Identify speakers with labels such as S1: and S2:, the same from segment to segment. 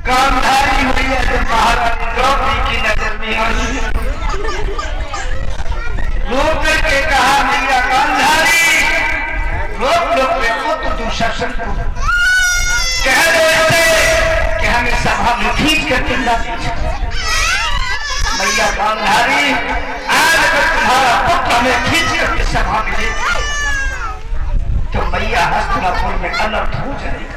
S1: कामधारी मैया जब महारानी द्रौपदी की नजर में आई, रो करके कहा मैया कामधारी रोक लो प्रेमो तो दुशासन को कह दो कि हमें सभा में खींच करके ला दीजिए। मैया कामधारी आज अगर तुम्हारा पुत्र हमें खींच करके सभा में ले तो मैया हस्तिनापुर में अनर्थ हो जाएगा।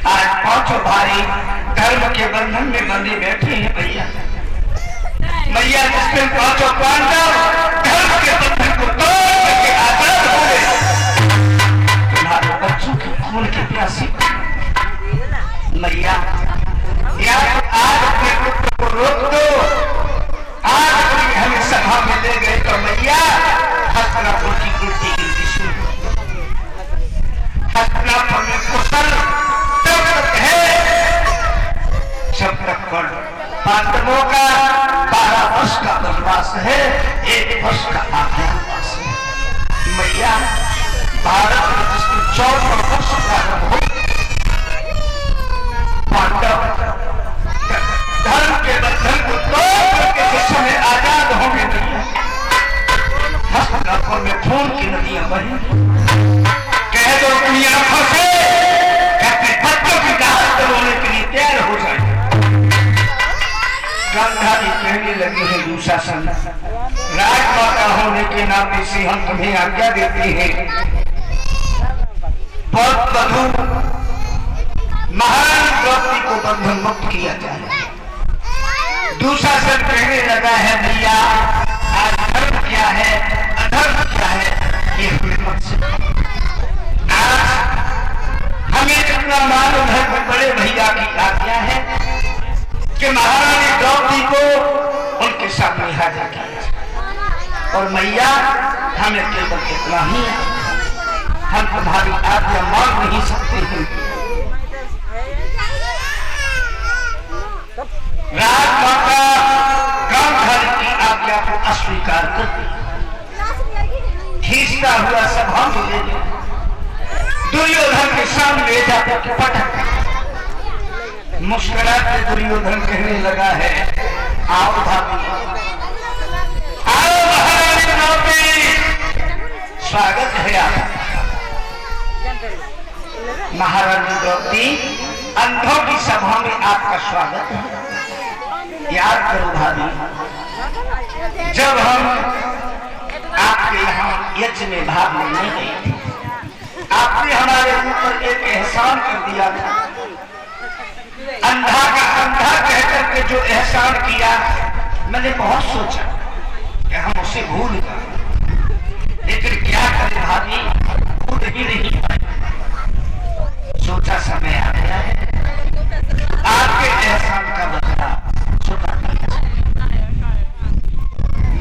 S1: आज पांचों भाई धर्म के बंधन में बंधे बैठे हैं मैया। मैया जिस दिन पांचों पांडव धर्म के बंधन को तोड़ करके आजाद हो गए, तुम्हारे बच्चों की खून की प्यासी मैया या आज अपने पुत्र को रोक दो। आज हमें सभा में ले गए तो मैया हस्तिनापुर की कीर्ति गिनती शुरू। हस्तिनापुर में कुशल तब तक है जब तक पांडवों का 12 वर्ष का वनवास है, 1 वर्ष का आज्ञावास है। मैया भारत में जिसको 14 वर्ष प्रारंभ हो, पांडव धर्म के बंधन को तोड़ करके जिस समय आजाद होंगे मैया, हस्तिनापुर में खून की नदियां बही। कह दो अपनी आंखों से अपने बच्चों की दाहत रोने के लिए तैयार हो जाए। गांधारी कहने लगी है दुशासन, राजमाता होने के नाते से हम तुम्हें आज्ञा देते हैं बहुत बधू महारानी द्रौपदी को बंधन मुक्त किया जाए। दुशासन कहने लगा है मैया आज धर्म क्या है अधर्म क्या है ये हमें मत सिखाओ। आज हमें जितना मालूम है कि बड़े भैया की आज्ञा है कि महारानी द्रौपदी को उनके सामने हाजिर किया जाए। और मैया हमें केवल इतना ही है, हम तुम्हारी आज्ञा मान नहीं सकते हैं। राजमाता गांधारी की आज्ञा को अस्वीकार कर खींचता हुआ सभा में ले गया, दुर्योधन के सामने जाकर के पटक मुस्कुराते दुर्योधन कहने लगा है आओ भाभी, आओ महारानी द्रौपदी, स्वागत है आपका। महारानी द्रौपदी अंधों की सभा में आपका स्वागत है। याद करो भाभी, जब हम आपके यहाँ यज्ञ में भाग लेने गए थे, आपने हमारे ऊपर एक एहसान कर दिया था। अंधा का अंधा कहकर के जो एहसान किया, मैंने बहुत सोचा कि हम उसे भूल गए, लेकिन क्या करें भाभी, भूल ही नहीं पाए। सोचा समय आ गया है आपके एहसान का बदला चुका दिया जाए।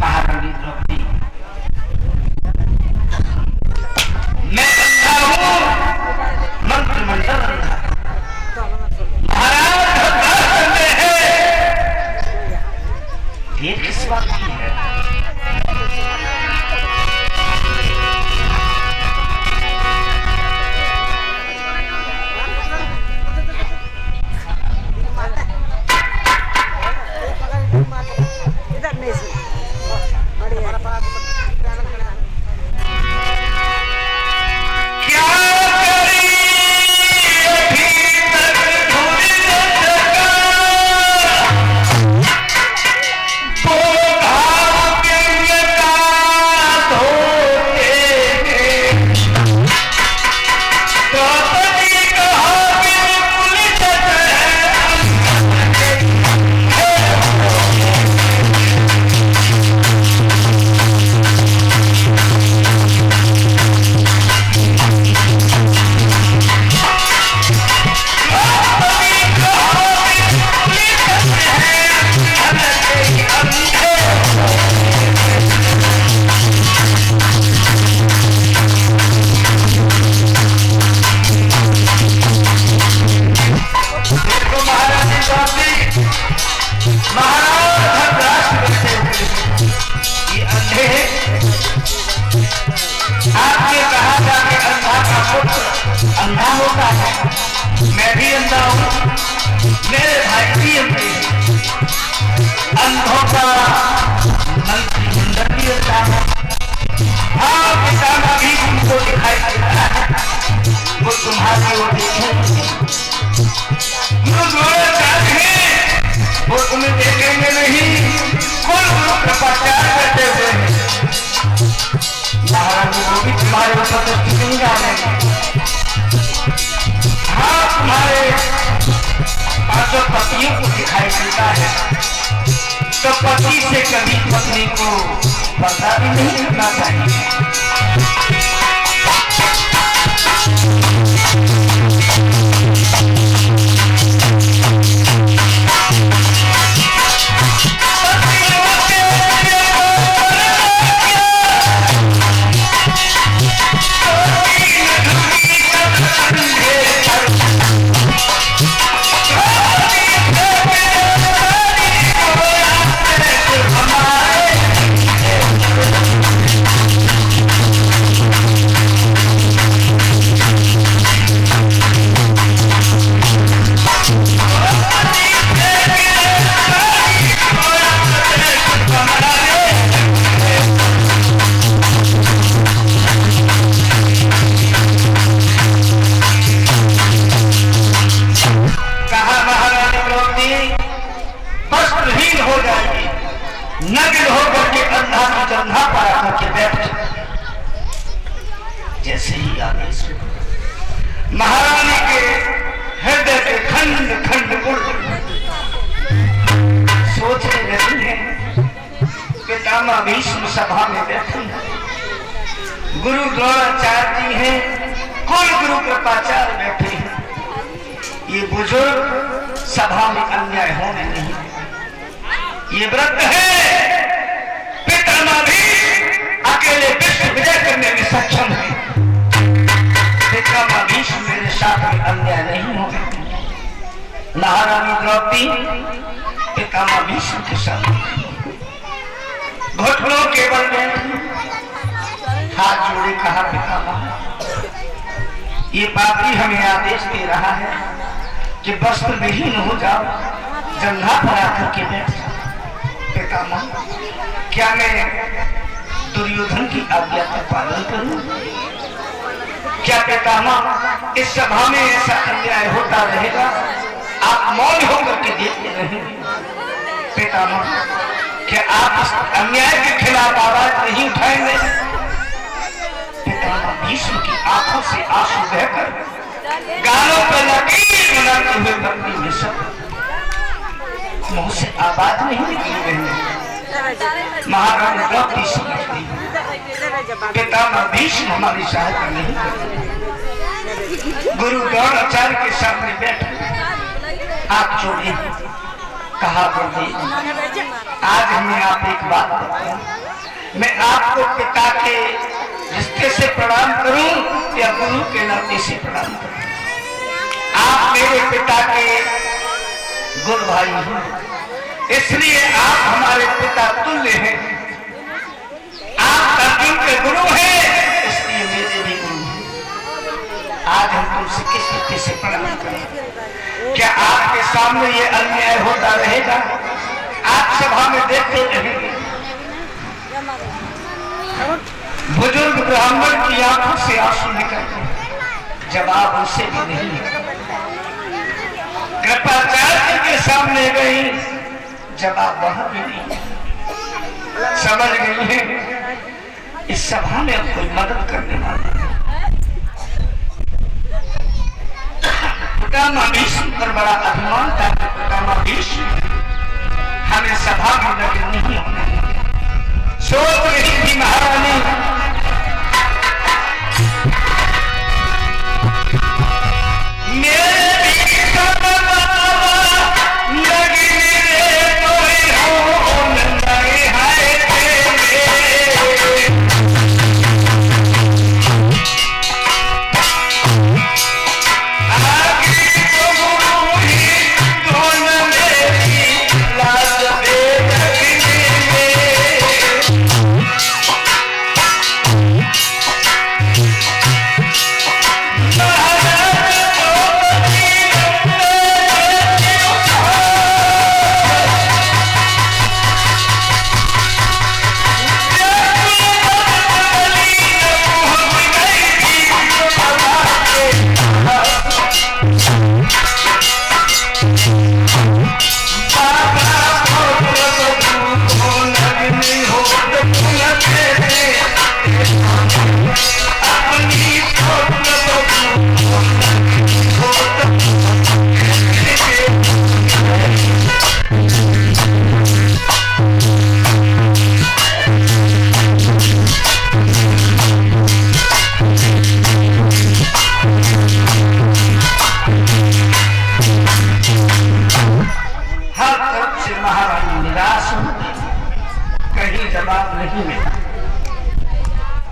S1: महारानी द्रौपदी, मैं अंधा हूं, मंत्रिमंडल अंधा, महाराज दरबार में है, ये किस बात की है? संघों का मंत्रिमंडल भी होता है। हाँ पितामह भी तुमको दिखाई देता है, वो तुम्हारी ओर देखेंगे, गुरु द्रोणाचार्य हैं, वो तुम्हें देखेंगे नहीं, कुल गुरु कृपाचार्य करते हुए महारानी को भी तुम्हारे ऊपर दृष्टि नहीं डालेंगे। हाँ तुम्हारे पांचों पतियों को दिखाई देता है, तो पति से कभी पत्नी को पर्दा भी नहीं करना चाहिए। नग्न होकर के अंधा की जंधा पारा करके बैठ। जैसे ही आदेश महारानी के हृदय के खंड खंड उड़ सोचने लगी है। पितामह भीष्म सभा में बैठे हैं, गुरु द्रोणाचार्य जी हैं, कुल गुरु कृपाचार्य बैठे हैं। ये बुजुर्ग सभा में अन्याय होने नहीं, ये व्रत है। पितामह भी अकेले विश्व विजय करने में सक्षम है। पितामह भीष्म मेरे साथ में अन्याय नहीं होगा। महारानी द्रौपदी पितामह भीष्म के साथ घुटनों के बल में हाथ जोड़े कहा, पितामह ये पापी हमें आदेश दे रहा है कि वस्त्र विहीन हो जाओ, जंघा पर आकर के बैठ जाओ। पितामह क्या मैं दुर्योधन की आज्ञा का पालन करूं? क्या पितामह इस सभा में ऐसा अन्याय होता रहेगा, आप मौन होकर के देखते रहेंगे? पितामह क्या आप इस अन्याय के खिलाफ आवाज नहीं उठाएंगे? पितामह भीष्म की आंखों से आंसू बहकर गालों पर लकीर बनाते हुए भक्ति में सब मुंह से आवाज नहीं निकली बहने। महारानी द्रौपदी समझती पितामह भीष्म हमारी सहायता नहीं करते। गुरु द्रोणाचार्य के सामने बैठ आप जोड़े कहा, बोलिए आज हमें आप एक बात बताओ, मैं आपको पिता के रिश्ते से प्रणाम करूं या गुरु के नाते से प्रणाम करूं? आप मेरे पिता के गुरु भाई हैं, इसलिए आप हमारे पिता तुल्य हैं। आप अर्जुन के गुरु हैं, इसलिए मेरे भी गुरु हैं। आज हम तुमसे किस रिश्ते से प्रणाम करें? क्या आपके सामने ये अन्याय होता रहेगा? आप सभा में देखते रहेंगे बुजुर्ग ब्राह्मण की आंखों से आंसू निकलते, जवाब उनसे भी नहीं। कृपाचार्य के सामने गई, जवाब वहां भी नहीं। समझ गई है इस सभा में अब कोई मदद करने वाला नहीं। पितामह भीष्म पर बड़ा अभिमान था। पितामह भीष्म हमें सभा में लगे नहीं होने सोच रही थी महारानी।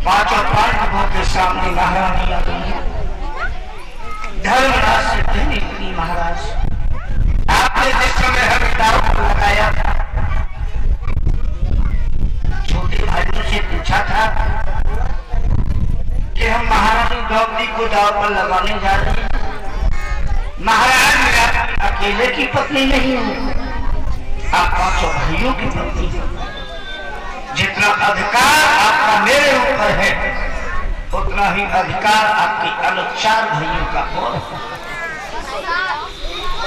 S1: पांचों पांडवों के सामने महारानी आ गई। धर्मराज से कहने लगी, महाराज आपने जिस समय हमें दाव पर लगाया था, छोटे भाइयों से पूछा था कि हम महारानी द्रौपदी को दाव पर लगाने जा रहे हैं। महाराज मेरा अकेले की पत्नी नहीं है, आप पांचों भाइयों की पत्नी है। जितना अधिकार आपका मेरे ऊपर है, उतना ही अधिकार आपके अलग चार भाइयों का और है।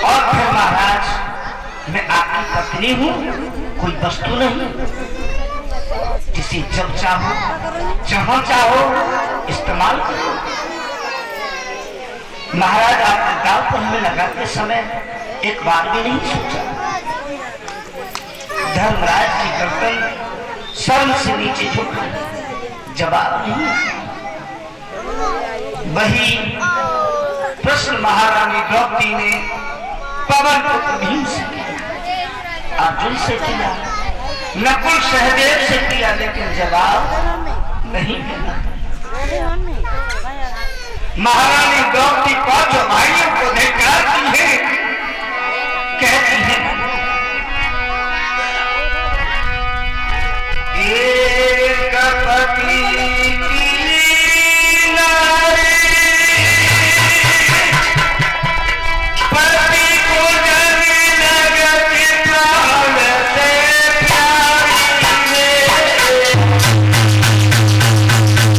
S1: और फिर महाराज मैं आपकी पत्नी हूँ, कोई वस्तु नहीं, जिसे जब चाहो जहां चाहो इस्तेमाल करो। महाराज आपने दाव पर हमें लगाते समय एक बार भी नहीं सोचा। धर्मराज की गर्दन शर्म से नीचे झुक गई, जवाब नहीं। वही प्रश्न महारानी द्रौपदी ने पवन पुत्र भीम से किया, अर्जुन से किया, नकुल सहदेव से किया, लेकिन जवाब नहीं मिला। महारानी द्रौपदी पांचों भाइयों